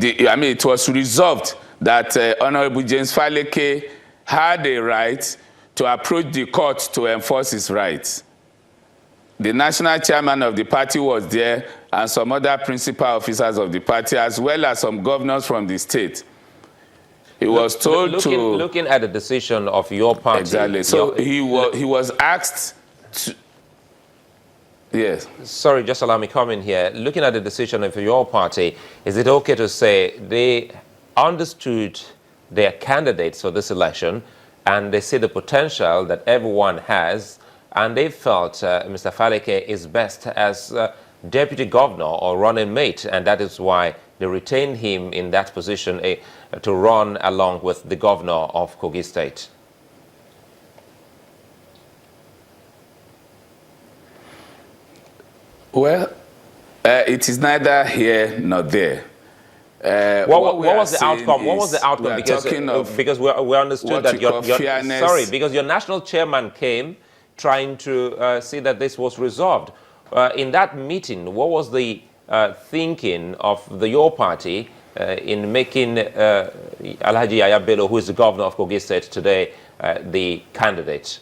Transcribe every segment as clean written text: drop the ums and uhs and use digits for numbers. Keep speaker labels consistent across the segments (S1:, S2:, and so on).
S1: it was resolved that Honorable James Faleke had a right to approach the court to enforce his rights. The national chairman of the party was there and some other principal officers of the party, as well as some governors from the state. He was told
S2: looking at the decision of your party.
S1: Exactly. So he was asked to... Yes.
S2: Sorry, just allow me to come in here. Looking at the decision of your party, is it okay to say they understood their candidates for this election and they see the potential that everyone has, and they felt Mr. Faleke is best as deputy governor or running mate, and that is why they retained him in that position to run along with the governor of Kogi State?
S1: Well, it is neither here nor there.
S2: What was the outcome? What was the outcome? Because we understood that because your national chairman came trying to see that this was resolved. In that meeting, what was the thinking of your party in making Alhaji Yahaya Bello, who is the governor of Kogi State today, the candidate?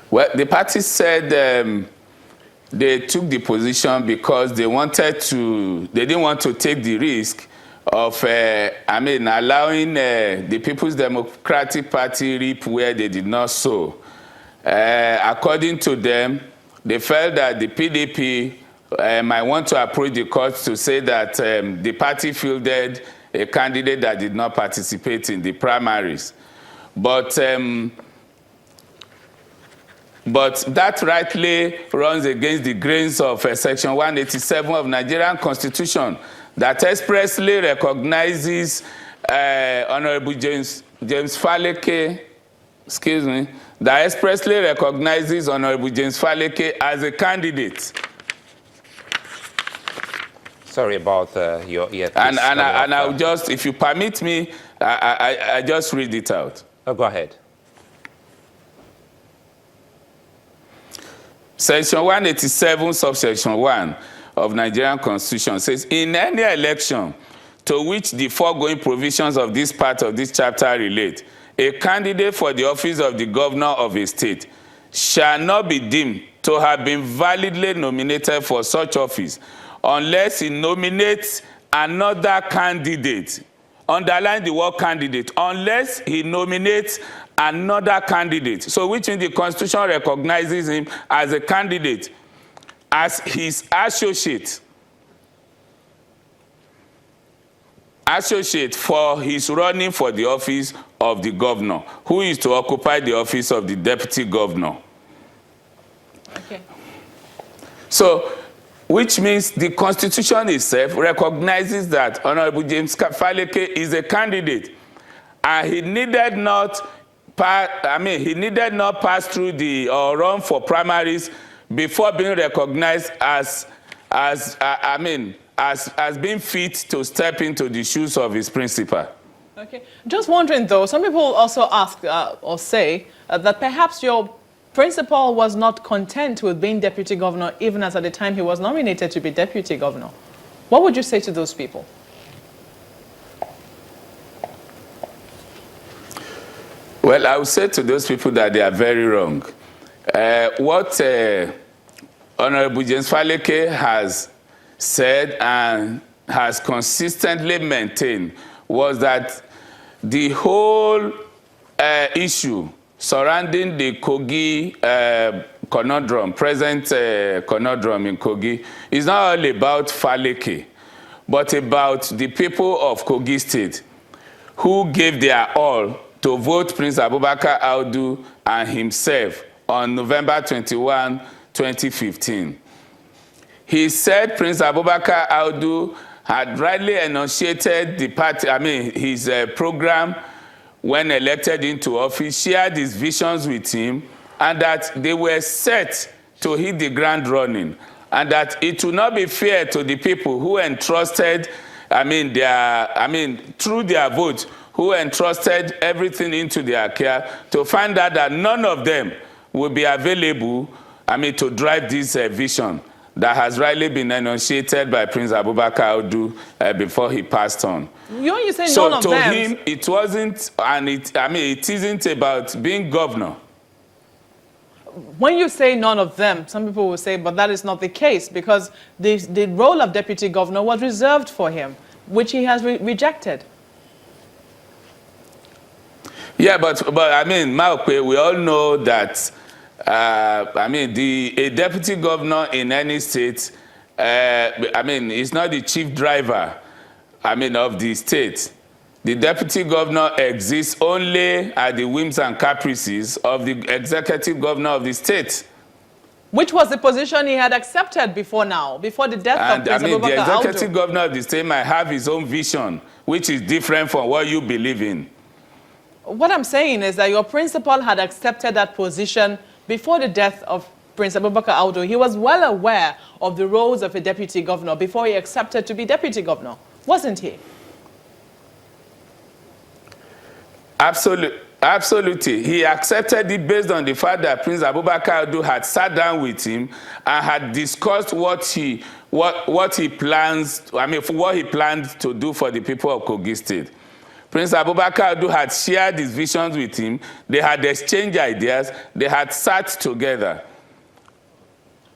S1: Well, the party said they took the position because they didn't want to take the risk of, allowing the People's Democratic Party reap where they did not sow. According to them, they felt that the PDP might want to approach the court to say that the party fielded a candidate that did not participate in the primaries. But that rightly runs against the grains of Section 187 of Nigerian Constitution that expressly recognizes Honorable James Faleke, that expressly recognizes Honorable James Faleke as a candidate.
S2: Sorry about your earpiece.
S1: And I'll just, if you permit me, I just read it out.
S2: Oh, go ahead.
S1: Section 187, subsection 1 of Nigerian Constitution says, in any election to which the foregoing provisions of this part of this chapter relate, a candidate for the office of the governor of a state shall not be deemed to have been validly nominated for such office unless he nominates another candidate. Underline the word candidate. Unless he nominates another candidate. So which means the Constitution recognizes him as a candidate, as his associate for his running for the office of the governor, who is to occupy the office of the deputy governor.
S3: Okay.
S1: So, which means the Constitution itself recognizes that Honorable James Faleke is a candidate, and he needed not pass through the or run for primaries before being recognized as being fit to step into the shoes of his principal.
S3: Okay. Just wondering though, some people also ask or say that perhaps your principal was not content with being deputy governor even as at the time he was nominated to be deputy governor. What would you say to those people?
S1: Well, I would say to those people that they are very wrong. What Honorable James Faleke has said and has consistently maintained was that the whole issue surrounding the Kogi conundrum, present conundrum in Kogi, is not all about Faleke, but about the people of Kogi State who gave their all to vote Prince Abubakar Audu and himself on November 21, 2015. He said Prince Abubakar Audu had rightly enunciated the party, his program when elected into office, shared his visions with him, and that they were set to hit the ground running, and that it would not be fair to the people who entrusted, through their vote, who entrusted everything into their care, to find out that none of them will be available, to drive this vision. that has rightly been enunciated by Prince Abubakar Audu before he passed on.
S3: You say
S1: So
S3: none of
S1: to
S3: them.
S1: him, it wasn't, and it isn't about being governor.
S3: When you say none of them, some people will say, but that is not the case, because the role of deputy governor was reserved for him, which he has rejected.
S1: Yeah, but I mean, Maokwe, we all know that, I mean, a deputy governor in any state, I mean, is not the chief driver, I mean, of the state. The deputy governor exists only at the whims and caprices of the executive governor of the state.
S3: Which was the position he had accepted before now, before the death of Prince Abubakar Audu.
S1: The executive governor of the state might have his own vision, which is different from what you believe in.
S3: What I'm saying is that your principal had accepted that position before the death of Prince Abubakar Audu. He was well aware of the roles of a deputy governor before he accepted to be deputy governor, wasn't he?
S1: Absolutely. He accepted it based on the fact that Prince Abubakar Audu had sat down with him and had discussed what he plans to do for the people of Kogi State. Prince Abubakar Audu had shared his visions with him. They had exchanged ideas. They had sat together.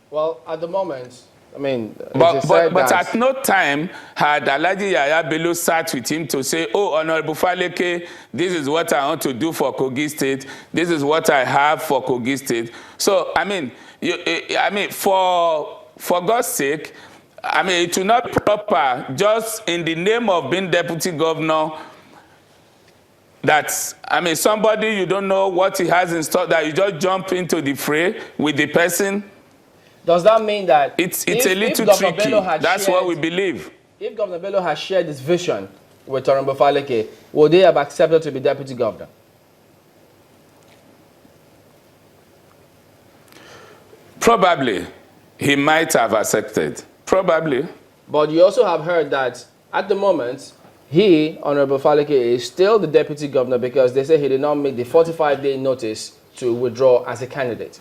S4: Well, at the moment, I mean,
S1: but at no time had Alhaji Yahaya Bello sat with him to say, oh, Honorable Faleke, this is what I want to do for Kogi State. This is what I have for Kogi State. So, I mean, for God's sake, I mean, it will not be proper just in the name of being deputy governor that, I mean, somebody you don't know what he has in store, that you just jump into the fray with the person.
S4: Does that mean that
S1: it's a little tricky? That's what we believe.
S4: If Governor Bello has shared this vision with Honorable Faleke, would they have accepted to be deputy governor?
S1: Probably. He might have accepted. Probably.
S4: But you also have heard that at the moment, he, Honorable Faleke, is still the deputy governor because they say he did not make the 45-day notice to withdraw as a candidate.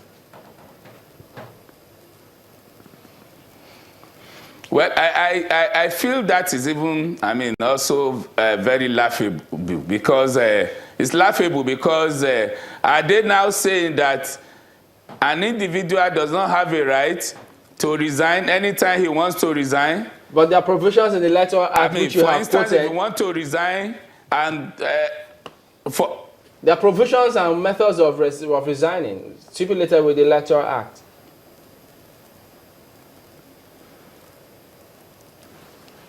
S1: Well, I feel that is even, I mean, also very laughable because it's laughable because are they now saying that an individual does not have a right to resign anytime he wants to resign?
S4: But there are provisions in the Electoral Act which you have quoted. For instance,
S1: if you want to resign and
S4: there are provisions and methods of resigning stipulated with the Electoral Act.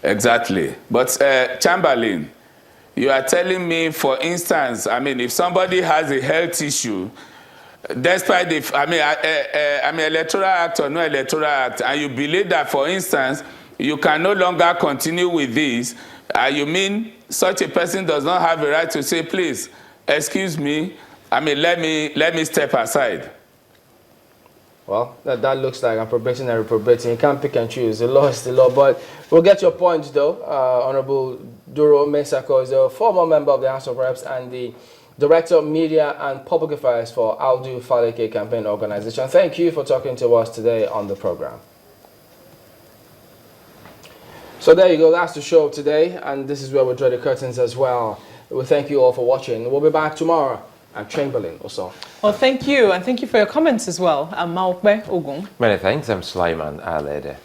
S1: Exactly. But Chamberlain, you are telling me, for instance, I mean, if somebody has a health issue, despite the, I mean, Electoral Act or no Electoral Act, and you believe that, for instance, you can no longer continue with this, you mean such a person does not have a right to say, please, excuse me, I mean, let me step aside?
S4: Well, that looks like appropriating and reprobating. You can't pick and choose. The law is the law. But we'll get your point, though. Honorable Duro Meseko is a former member of the House of Reps and the Director of Media and Public Affairs for Audu Faleke Campaign Organization. Thank you for talking to us today on the program. So there you go. That's the show today. And this is where we draw the curtains as well. We thank you all for watching. We'll be back tomorrow. And Chamberlain also.
S3: Well, thank you. And thank you for your comments as well. I'm Maokbe Ogun.
S2: Many thanks. I'm Sulaiman Alede.